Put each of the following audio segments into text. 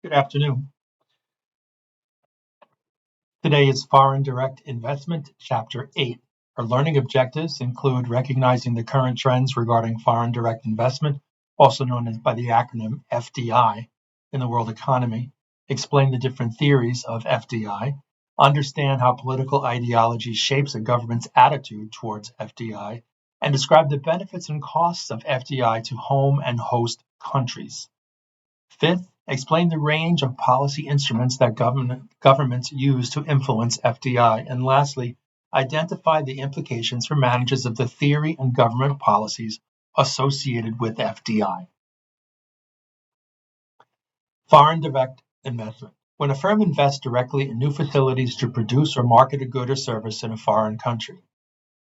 Good afternoon. Today is Foreign Direct Investment, Chapter 8. Our learning objectives include recognizing the current trends regarding foreign direct investment, also known as by the acronym FDI, in the world economy, explain the different theories of FDI, understand how political ideology shapes a government's attitude towards FDI, and describe the benefits and costs of FDI to home and host countries. Fifth, explain the range of policy instruments that governments use to influence FDI. And lastly, identify the implications for managers of the theory and government policies associated with FDI. Foreign direct investment. When a firm invests directly in new facilities to produce or market a good or service in a foreign country,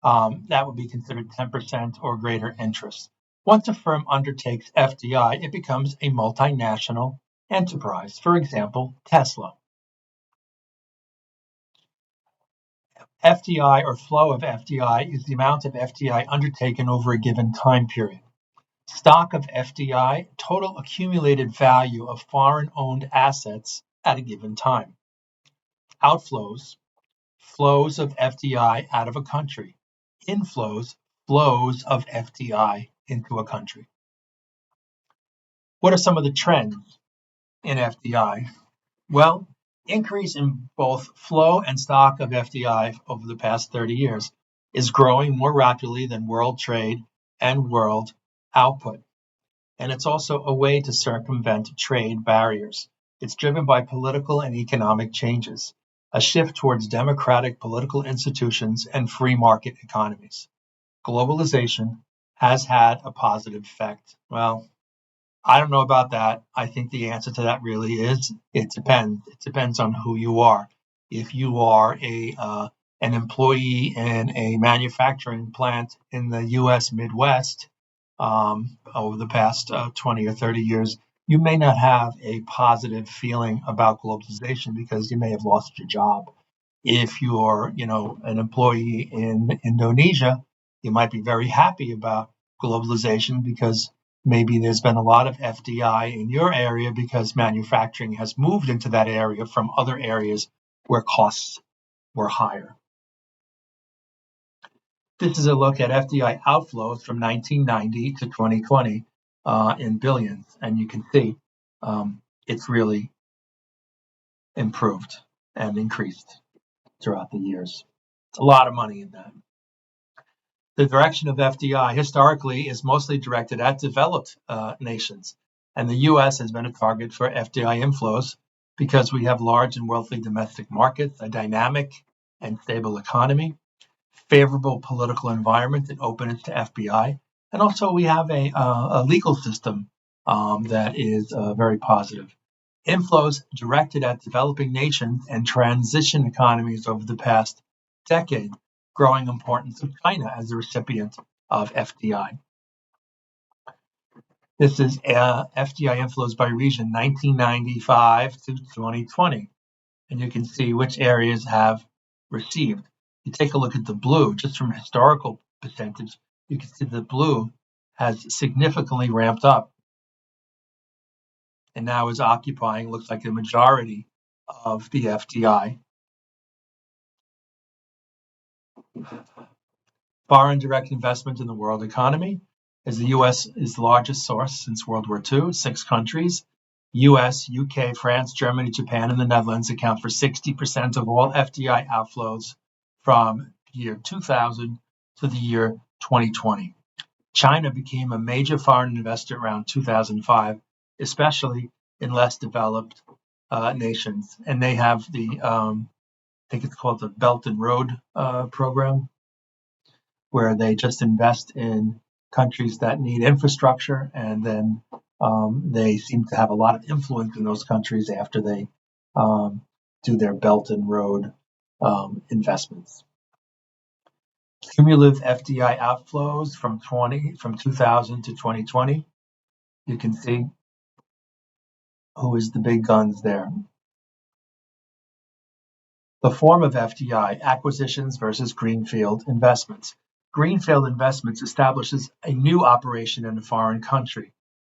that would be considered 10% or greater interest. Once a firm undertakes FDI, it becomes a multinational enterprise. For example, Tesla. FDI or flow of FDI is the amount of FDI undertaken over a given time period. Stock of FDI, total accumulated value of foreign-owned assets at a given time. Outflows, flows of FDI out of a country. Inflows, flows of FDI into a country. What are some of the trends in FDI? Well, increase in both flow and stock of FDI over the past 30 years is growing more rapidly than world trade and world output. And it's also a way to circumvent trade barriers. It's driven by political and economic changes, a shift towards democratic political institutions and free market economies. Globalization has had a positive effect. Well, I don't know about that. I think the answer to that really is it depends. It depends on who you are. If you are an employee in a manufacturing plant in the U.S. Midwest over the past 20 or 30 years, you may not have a positive feeling about globalization because you may have lost your job. If you're, an employee in Indonesia, you might be very happy about globalization because maybe there's been a lot of FDI in your area because manufacturing has moved into that area from other areas where costs were higher. This is a look at FDI outflows from 1990 to 2020 in billions, and you can see it's really improved and increased throughout the years. It's a lot of money in that. The direction of FDI historically is mostly directed at developed nations, and the U.S. has been a target for FDI inflows because we have large and wealthy domestic markets, a dynamic and stable economy, favorable political environment and openness to FDI, and also we have a legal system that is very positive. Inflows directed at developing nations and transition economies over the past decade, growing importance of China as a recipient of FDI. This is FDI inflows by region 1995 to 2020, and you can see which areas have received. You take a look at the blue, just from historical percentage, you can see the blue has significantly ramped up and now is occupying, looks like, the majority of the FDI. Foreign direct investment in the world economy, as the U.S. is the largest source since World War II. 6 countries, U.S., U.K., France, Germany, Japan, and the Netherlands account for 60% of all FDI outflows from year 2000 to the year 2020. China became a major foreign investor around 2005, especially in less developed nations. And they have the, I think it's called the Belt and Road program, where they just invest in countries that need infrastructure, and then they seem to have a lot of influence in those countries after they do their Belt and Road investments. Cumulative FDI outflows from 2000 to 2020. You can see who is the big guns there. The form of FDI, acquisitions versus greenfield investments. Greenfield investments establishes a new operation in a foreign country.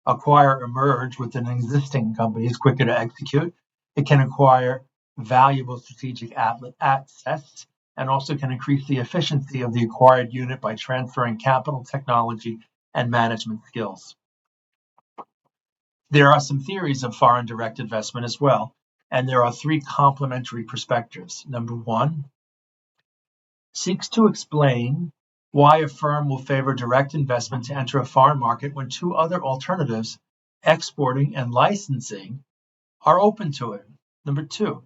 acquire or merge with an existing company is quicker to execute. It can acquire valuable strategic assets and also can increase the efficiency of the acquired unit by transferring capital, technology, and management skills. There are some theories of foreign direct investment as well, and there are three complementary perspectives. Number one, seeks to explain why a firm will favor direct investment to enter a foreign market when two other alternatives, exporting and licensing, are open to it. Number two,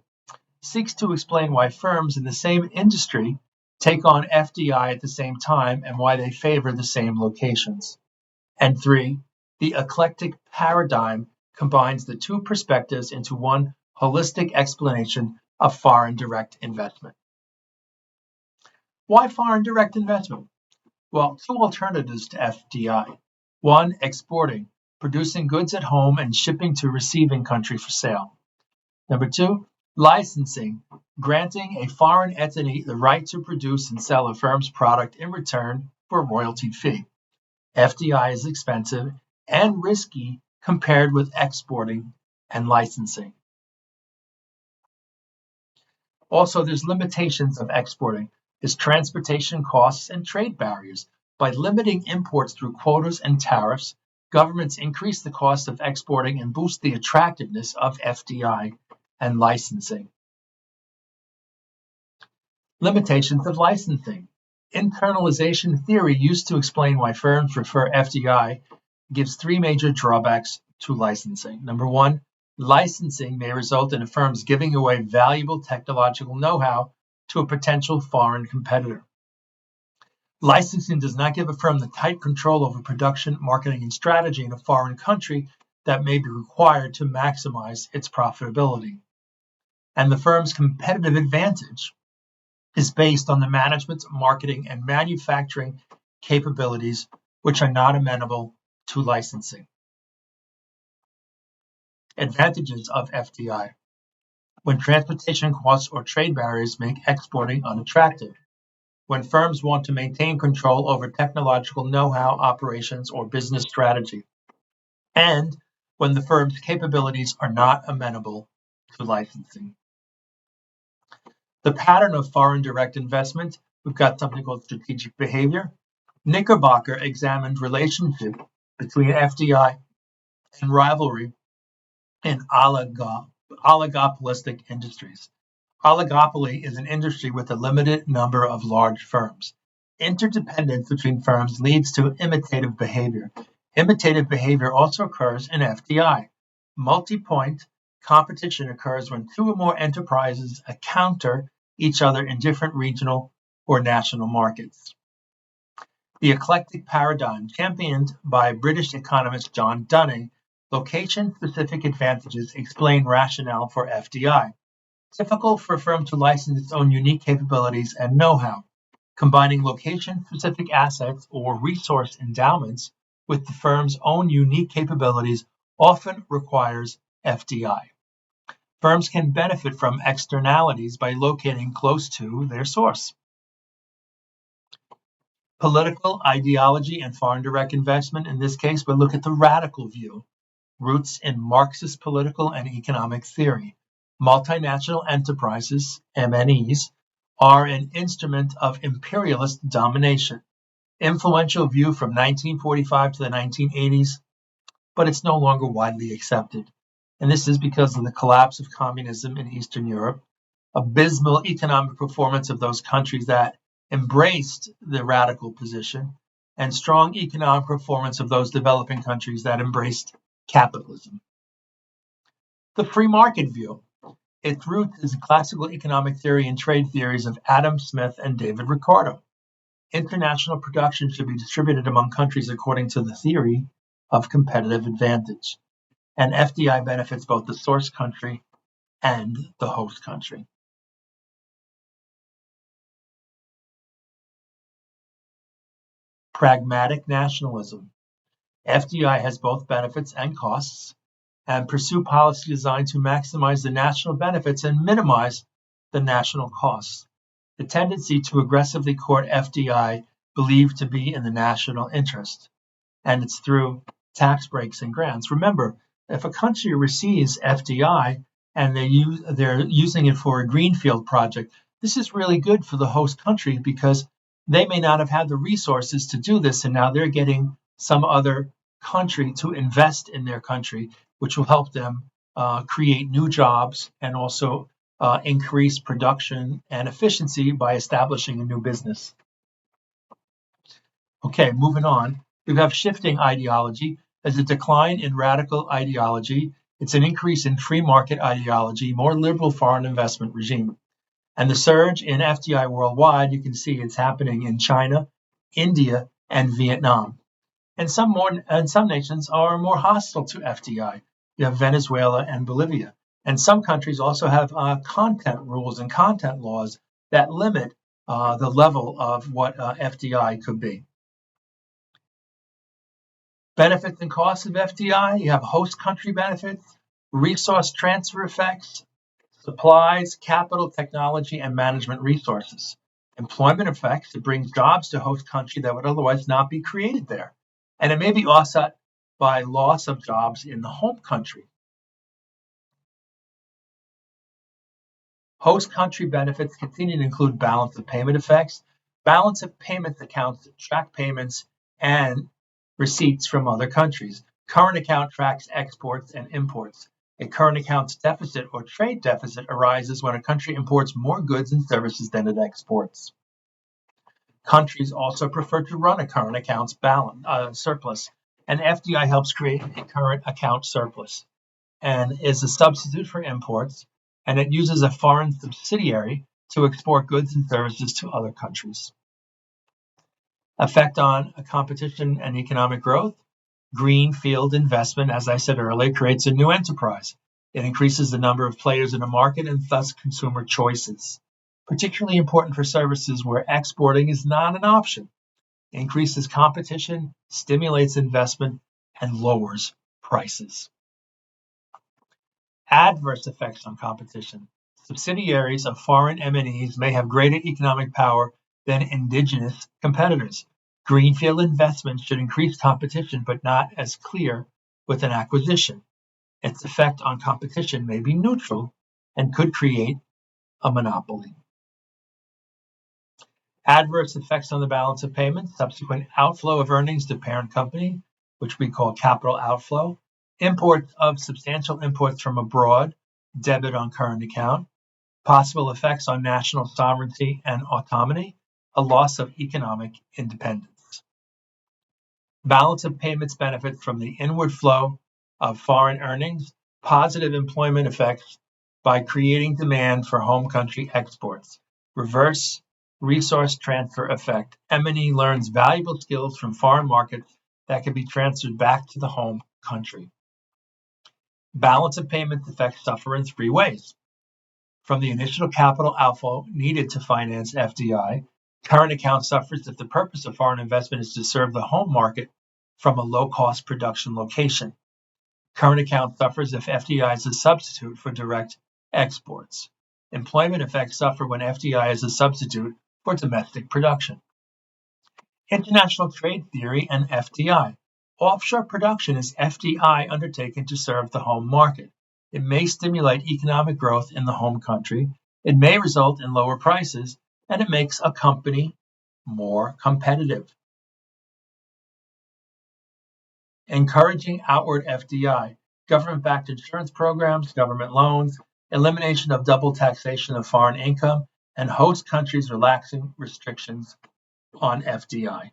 seeks to explain why firms in the same industry take on FDI at the same time and why they favor the same locations. And three, the eclectic paradigm combines the two perspectives into one holistic explanation of foreign direct investment. Why foreign direct investment? Well, two alternatives to FDI. One, exporting, producing goods at home and shipping to receiving country for sale. Number two, licensing, granting a foreign entity the right to produce and sell a firm's product in return for a royalty fee. FDI is expensive and risky compared with exporting and licensing. Also, there's limitations of exporting. There's transportation costs and trade barriers. By limiting imports through quotas and tariffs, governments increase the cost of exporting and boost the attractiveness of FDI and licensing. Limitations of licensing. Internalization theory used to explain why firms prefer FDI gives three major drawbacks to licensing. Number one, licensing may result in a firm's giving away valuable technological know-how to a potential foreign competitor. Licensing does not give a firm the tight control over production, marketing, and strategy in a foreign country that may be required to maximize its profitability. And the firm's competitive advantage is based on the management's marketing and manufacturing capabilities, which are not amenable to licensing. Advantages of FDI. When transportation costs or trade barriers make exporting unattractive. When firms want to maintain control over technological know-how, operations, or business strategy. And when the firm's capabilities are not amenable to licensing. The pattern of foreign direct investment, we've got something called strategic behavior. Knickerbocker examined relationship between FDI and rivalry in oligopolistic industries. Oligopoly is an industry with a limited number of large firms. Interdependence between firms leads to imitative behavior. Imitative behavior also occurs in FDI. Multi-point competition occurs when two or more enterprises encounter each other in different regional or national markets. The eclectic paradigm, championed by British economist John Dunning, location-specific advantages explain rationale for FDI. Difficult for a firm to license its own unique capabilities and know-how. Combining location-specific assets or resource endowments with the firm's own unique capabilities often requires FDI. Firms can benefit from externalities by locating close to their source. Political ideology and foreign direct investment, in this case, we look at the radical view, roots in Marxist political and economic theory. Multinational enterprises, MNEs, are an instrument of imperialist domination. Influential view from 1945 to the 1980s, but it's no longer widely accepted. And this is because of the collapse of communism in Eastern Europe, abysmal economic performance of those countries that embraced the radical position, and strong economic performance of those developing countries that embraced capitalism. The free market view. Its roots is classical economic theory and trade theories of Adam Smith and David Ricardo. International production should be distributed among countries according to the theory of competitive advantage. And FDI benefits both the source country and the host country. Pragmatic nationalism. FDI has both benefits and costs, and pursue policy designed to maximize the national benefits and minimize the national costs. The tendency to aggressively court FDI believed to be in the national interest, and it's through tax breaks and grants. Remember, if a country receives FDI and they're using it for a greenfield project, this is really good for the host country because they may not have had the resources to do this, and now they're getting some other country to invest in their country, which will help them create new jobs and also increase production and efficiency by establishing a new business. Okay, moving on. We have shifting ideology. There's a decline in radical ideology. It's an increase in free market ideology, more liberal foreign investment regime. And the surge in FDI worldwide, you can see it's happening in China, India, and Vietnam. And some nations are more hostile to FDI. You have Venezuela and Bolivia. And some countries also have content rules and content laws that limit the level of what FDI could be. Benefits and costs of FDI, you have host country benefits, resource transfer effects, supplies, capital, technology, and management resources. Employment effects, it brings jobs to host country that would otherwise not be created there. And it may be offset by loss of jobs in the home country. Host country benefits continue to include balance of payment effects. Balance of payments accounts track payments and receipts from other countries. Current account tracks exports and imports. A current accounts deficit or trade deficit arises when a country imports more goods and services than it exports. Countries also prefer to run a current accounts surplus, and FDI helps create a current account surplus and is a substitute for imports, and it uses a foreign subsidiary to export goods and services to other countries. Effect on competition and economic growth. Greenfield investment, as I said earlier, creates a new enterprise. It increases the number of players in a market and thus consumer choices. Particularly important for services where exporting is not an option. It increases competition, stimulates investment, and lowers prices. Adverse effects on competition. Subsidiaries of foreign MNEs may have greater economic power than indigenous competitors. Greenfield investment should increase competition, but not as clear with an acquisition. Its effect on competition may be neutral and could create a monopoly. Adverse effects on the balance of payments, subsequent outflow of earnings to parent company, which we call capital outflow, imports of substantial imports from abroad, debit on current account, possible effects on national sovereignty and autonomy, a loss of economic independence. Balance of payments benefits from the inward flow of foreign earnings, positive employment effects by creating demand for home country exports. Reverse resource transfer effect. M&E learns valuable skills from foreign markets that can be transferred back to the home country. Balance of payments effects suffer in three ways. From the initial capital outflow needed to finance FDI, current account suffers if the purpose of foreign investment is to serve the home market from a low-cost production location. Current account suffers if FDI is a substitute for direct exports. Employment effects suffer when FDI is a substitute for domestic production. International trade theory and FDI. Offshore production is FDI undertaken to serve the home market. It may stimulate economic growth in the home country. It may result in lower prices, and it makes a company more competitive. Encouraging outward FDI, government-backed insurance programs, government loans, elimination of double taxation of foreign income, and host countries relaxing restrictions on FDI.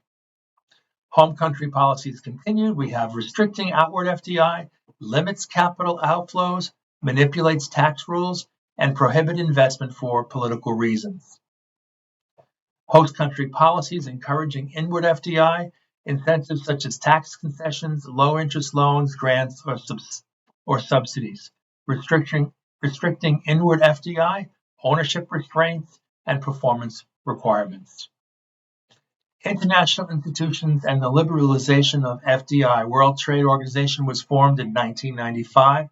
Home country policies continue. We have restricting outward FDI, limits capital outflows, manipulates tax rules, and prohibit investment for political reasons. Host country policies encouraging inward FDI, incentives such as tax concessions, low interest loans, grants, or subsidies. Restricting inward FDI, ownership restraints, and performance requirements. International institutions and the liberalization of FDI. World Trade Organization was formed in 1995,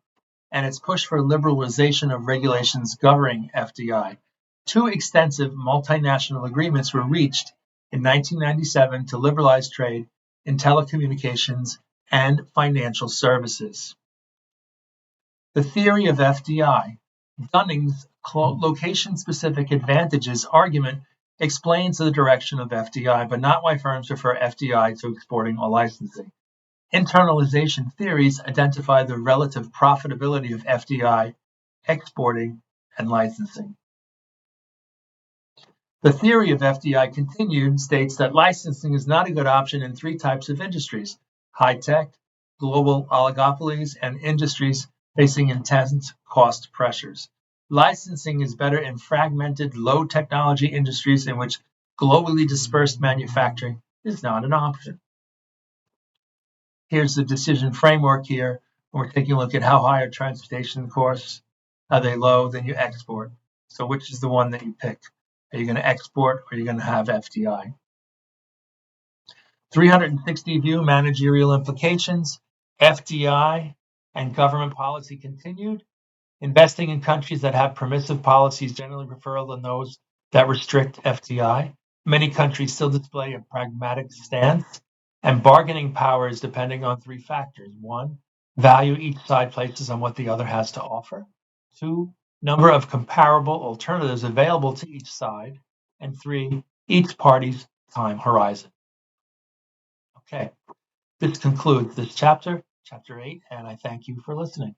and its push for liberalization of regulations governing FDI. Two extensive multinational agreements were reached in 1997 to liberalize trade in telecommunications and financial services. The theory of FDI. Dunning's location-specific advantages argument explains the direction of FDI, but not why firms prefer FDI to exporting or licensing. Internalization theories identify the relative profitability of FDI, exporting, and licensing. The theory of FDI continued states that licensing is not a good option in three types of industries: high-tech, global oligopolies, and industries facing intense cost pressures. Licensing is better in fragmented, low-technology industries in which globally dispersed manufacturing is not an option. Here's the decision framework here. We're taking a look at how high are transportation costs. Are they low? Then you export. So which is the one that you pick? Are you going to export or are you going to have FDI? 360 view managerial implications, FDI and government policy continued. Investing in countries that have permissive policies generally prefer than those that restrict FDI. Many countries still display a pragmatic stance, and bargaining power is depending on three factors. One, value each side places on what the other has to offer. Two, number of comparable alternatives available to each side. And three, each party's time horizon. Okay, this concludes this chapter, chapter 8, and I thank you for listening.